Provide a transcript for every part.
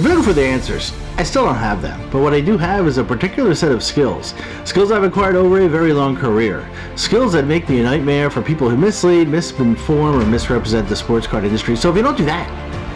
looking for the answers. I still don't have them, but what I do have is a particular set of skills. Skills I've acquired over a very long career. Skills that make me a nightmare for people who mislead, misinform, or misrepresent the sports card industry. So if you don't do that,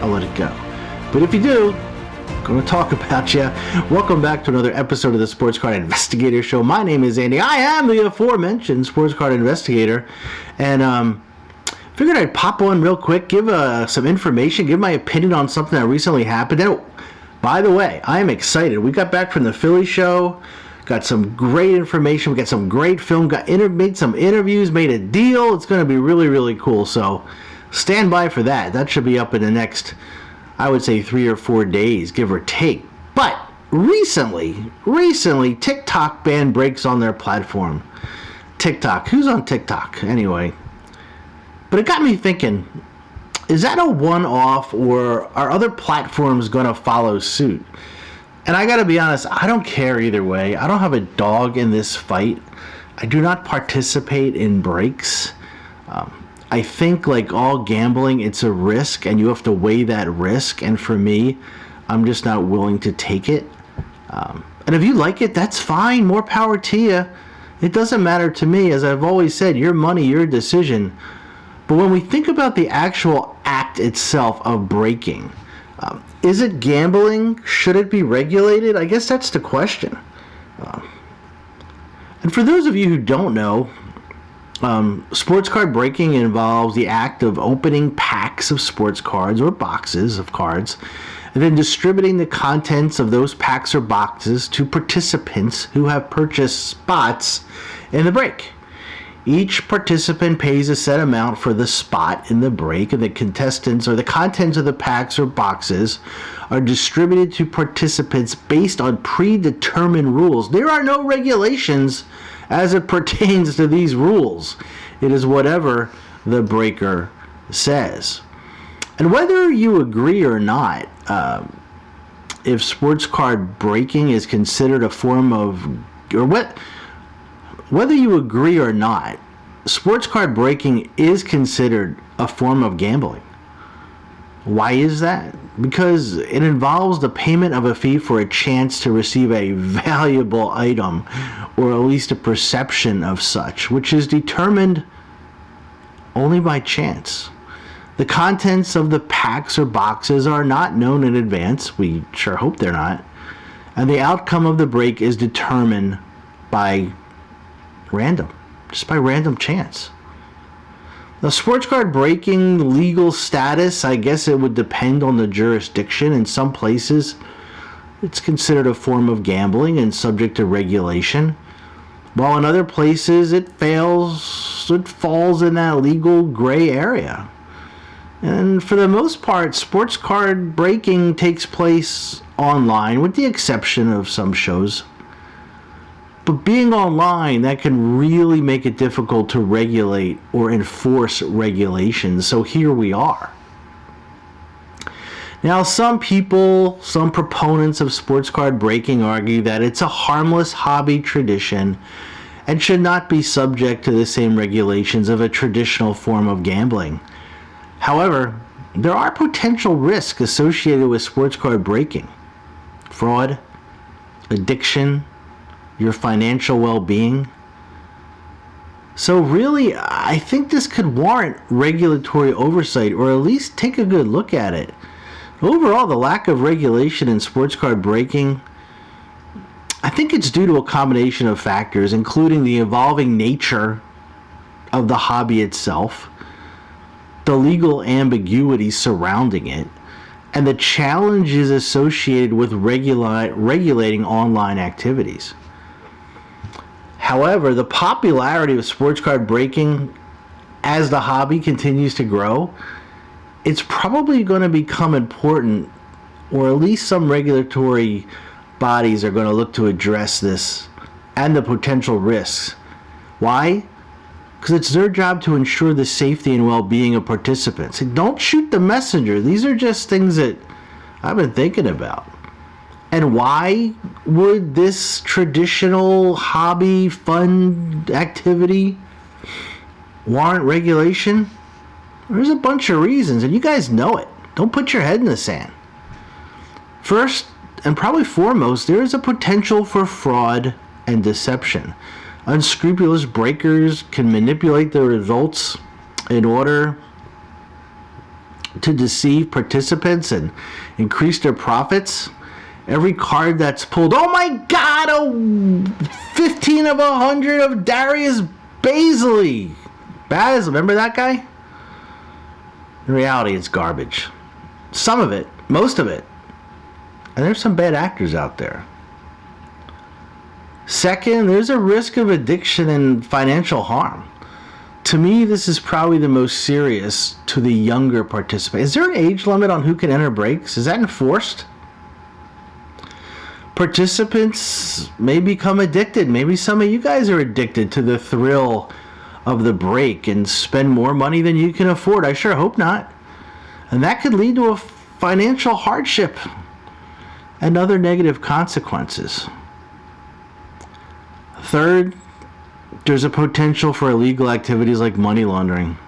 I'll let it go. But if you do, I'm going to talk about you. Welcome back to another episode of the Sports Card Investigator Show. My name is Andy. I am the aforementioned Sports Card Investigator. And figured I'd pop on real quick, give some information, give my opinion on something that recently happened. And by the way, I am excited. We got back from the Philly show, got some great information, we got some great film, made some interviews, made a deal. It's going to be really, really cool. So stand by for that. That should be up in the next, I would say, 3 or 4 days, give or take. But recently, TikTok banned breaks on their platform. TikTok. Who's on TikTok anyway? But it got me thinking, is that a one-off, or are other platforms going to follow suit? And I got to be honest, I don't care either way. I don't have a dog in this fight. I do not participate in breaks. I think, like all gambling, it's a risk, and you have to weigh that risk. And for me, I'm just not willing to take it. And if you like it, that's fine. More power to you. It doesn't matter to me. As I've always said, your money, your decision. But when we think about the actual act itself of breaking, is it gambling? Should it be regulated? I guess that's the question. And for those of you who don't know, sports card breaking involves the act of opening packs of sports cards or boxes of cards, and then distributing the contents of those packs or boxes to participants who have purchased spots in the break. Each participant pays a set amount for the spot in the break, and the contestants or the contents of the packs or boxes are distributed to participants based on predetermined rules. There are no regulations as it pertains to these rules. It is whatever the breaker says. And whether you agree or not, if sports card breaking is considered a form of, whether you agree or not, sports card breaking is considered a form of gambling. Why is that? Because it involves the payment of a fee for a chance to receive a valuable item, or at least a perception of such, which is determined only by chance. The contents of the packs or boxes are not known in advance. We sure hope they're not. And the outcome of the break is determined by just by random chance. Now, sports card breaking legal status, I guess it would depend on the jurisdiction. In some places, it's considered a form of gambling and subject to regulation, while in other places it falls in that legal gray area. And for the most part, sports card breaking takes place online, with the exception of some shows. But being online, that can really make it difficult to regulate or enforce regulations. So here we are. Now, some proponents of sports card breaking argue that it's a harmless hobby tradition and should not be subject to the same regulations of a traditional form of gambling. However, there are potential risks associated with sports card breaking: fraud, addiction, your financial well-being. So really, I think this could warrant regulatory oversight, or at least take a good look at it. Overall, the lack of regulation in sports card breaking, I think it's due to a combination of factors, including the evolving nature of the hobby itself, the legal ambiguity surrounding it, and the challenges associated with regulating online activities. However, the popularity of sports card breaking as the hobby continues to grow, it's probably going to become important, or at least some regulatory bodies are going to look to address this and the potential risks. Why? Because it's their job to ensure the safety and well-being of participants. And don't shoot the messenger. These are just things that I've been thinking about. And why would this traditional hobby fun activity warrant regulation? There's a bunch of reasons, and you guys know it. Don't put your head in the sand. First, and probably foremost, there is a potential for fraud and deception. Unscrupulous breakers can manipulate the results in order to deceive participants and increase their profits. Every card that's pulled, oh my god, 15 of 100 of Darius Bazley. Remember that guy? In reality, it's garbage. Some of it, most of it. And there's some bad actors out there. Second, there's a risk of addiction and financial harm. To me, this is probably the most serious to the younger participant. Is there an age limit on who can enter breaks? Is that enforced? Participants may become addicted. Maybe some of you guys are addicted to the thrill of the break and spend more money than you can afford. I sure hope not. And that could lead to a financial hardship and other negative consequences. Third, there's a potential for illegal activities like money laundering.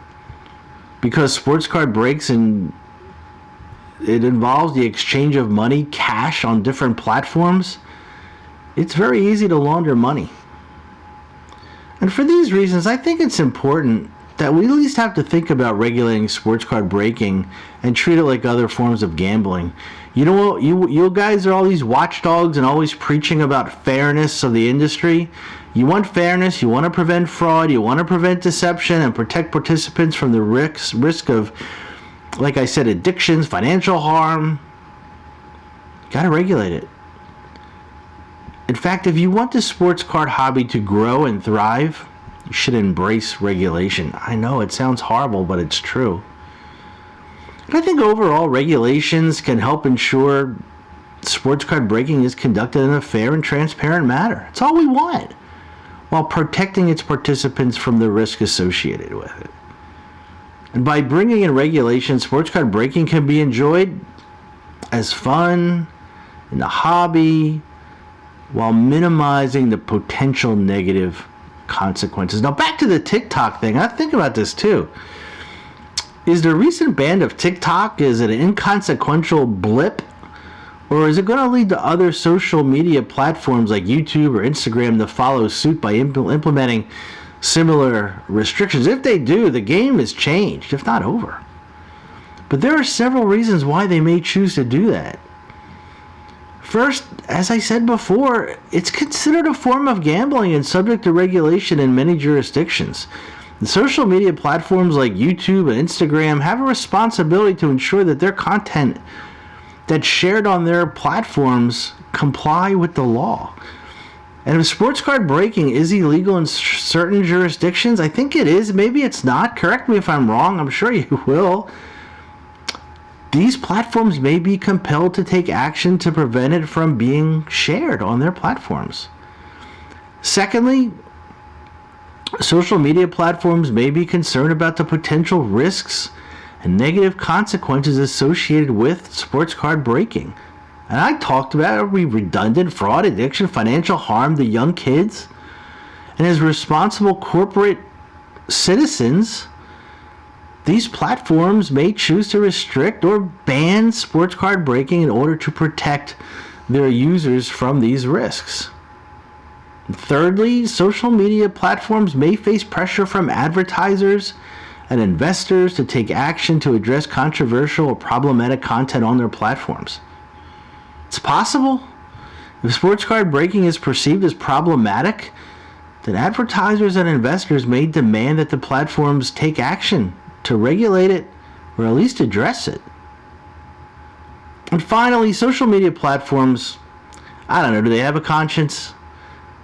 Because sports card breaks and it involves the exchange of money, cash on different platforms, it's very easy to launder money. And for these reasons, I think it's important that we at least have to think about regulating sports card breaking and treat it like other forms of gambling. You know, you guys are all these watchdogs and always preaching about fairness of the industry. You want fairness, you want to prevent fraud, you want to prevent deception and protect participants from the risk of, like I said, addictions, financial harm. Got to regulate it. In fact, if you want the sports card hobby to grow and thrive, you should embrace regulation. I know it sounds horrible, but it's true. And I think overall regulations can help ensure sports card breaking is conducted in a fair and transparent manner. It's all we want, while protecting its participants from the risk associated with it. And by bringing in regulations, sports card breaking can be enjoyed as fun in the hobby while minimizing the potential negative consequences. Now back to the TikTok thing. I think about this too. Is the recent ban of TikTok, is it an inconsequential blip? Or is it going to lead to other social media platforms like YouTube or Instagram to follow suit by implementing similar restrictions? If they do, the game is changed, if not over. But there are several reasons why they may choose to do that. First, as I said before, it's considered a form of gambling and subject to regulation in many jurisdictions. And social media platforms like YouTube and Instagram have a responsibility to ensure that their content that's shared on their platforms comply with the law. And if sports card breaking is illegal in certain jurisdictions, I think it is. Maybe it's not. Correct me if I'm wrong. I'm sure you will. These platforms may be compelled to take action to prevent it from being shared on their platforms. Secondly, social media platforms may be concerned about the potential risks and negative consequences associated with sports card breaking. And I talked about redundant fraud, addiction, financial harm to young kids. And as responsible corporate citizens, these platforms may choose to restrict or ban sports card breaking in order to protect their users from these risks. Thirdly, social media platforms may face pressure from advertisers and investors to take action to address controversial or problematic content on their platforms. It's possible. If sports card breaking is perceived as problematic, then advertisers and investors may demand that the platforms take action to regulate it or at least address it. And finally, social media platforms, I don't know, do they have a conscience?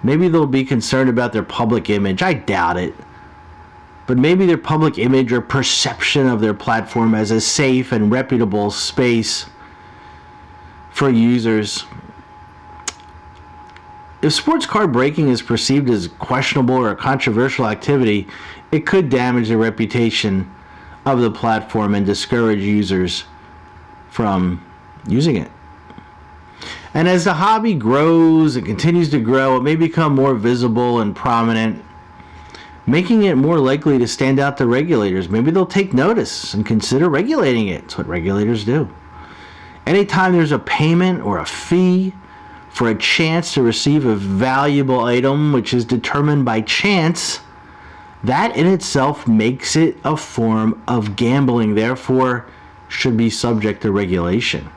Maybe they'll be concerned about their public image. I doubt it. But maybe their public image or perception of their platform as a safe and reputable space for users. If sports card breaking is perceived as questionable or a controversial activity, it could damage the reputation of the platform and discourage users from using it. And as the hobby grows and continues to grow, it may become more visible and prominent, making it more likely to stand out to regulators. Maybe they'll take notice and consider regulating it. That's what regulators do. Anytime there's a payment or a fee for a chance to receive a valuable item which is determined by chance, that in itself makes it a form of gambling, therefore should be subject to regulation.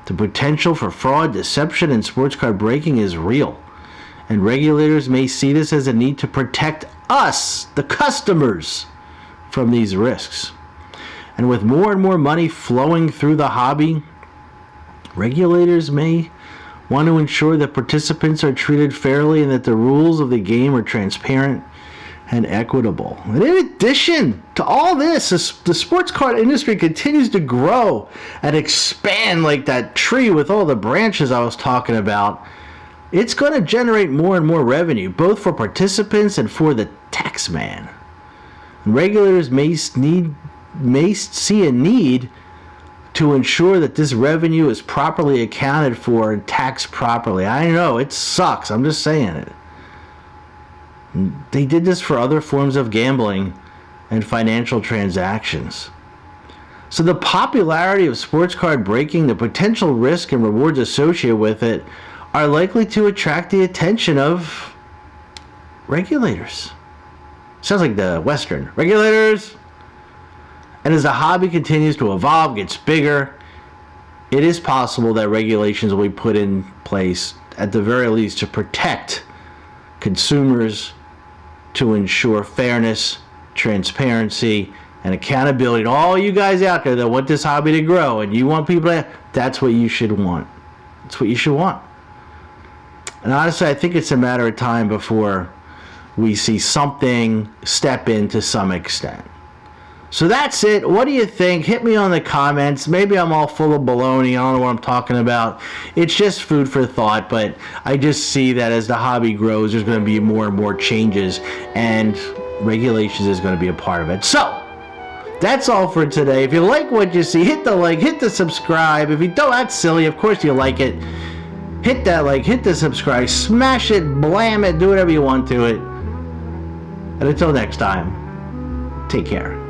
The potential for fraud, deception, and sports card breaking is real, and regulators may see this as a need to protect us, the customers, from these risks. And with more and more money flowing through the hobby, regulators may want to ensure that participants are treated fairly and that the rules of the game are transparent and equitable. And in addition to all this, the sports card industry continues to grow and expand like that tree with all the branches I was talking about. It's going to generate more and more revenue, both for participants and for the tax man. And regulators may see a need to ensure that this revenue is properly accounted for and taxed properly. I know, it sucks. I'm just saying it. They did this for other forms of gambling and financial transactions. So the popularity of sports card breaking, the potential risk and rewards associated with it, are likely to attract the attention of regulators. Sounds like the Western. Regulators! And as the hobby continues to evolve, gets bigger, it is possible that regulations will be put in place, at the very least, to protect consumers, to ensure fairness, transparency, and accountability. And all you guys out there that want this hobby to grow and you want people to, that's what you should want. That's what you should want. And honestly, I think it's a matter of time before we see something step in to some extent. So that's it. What do you think? Hit me on the comments. Maybe I'm all full of baloney. I don't know what I'm talking about. It's just food for thought, but I just see that as the hobby grows, there's going to be more and more changes, and regulations is going to be a part of it. So that's all for today. If you like what you see, hit the like, hit the subscribe. If you don't, that's silly. Of course you like it. Hit that like, hit the subscribe, smash it, blam it, do whatever you want to it. And until next time, take care.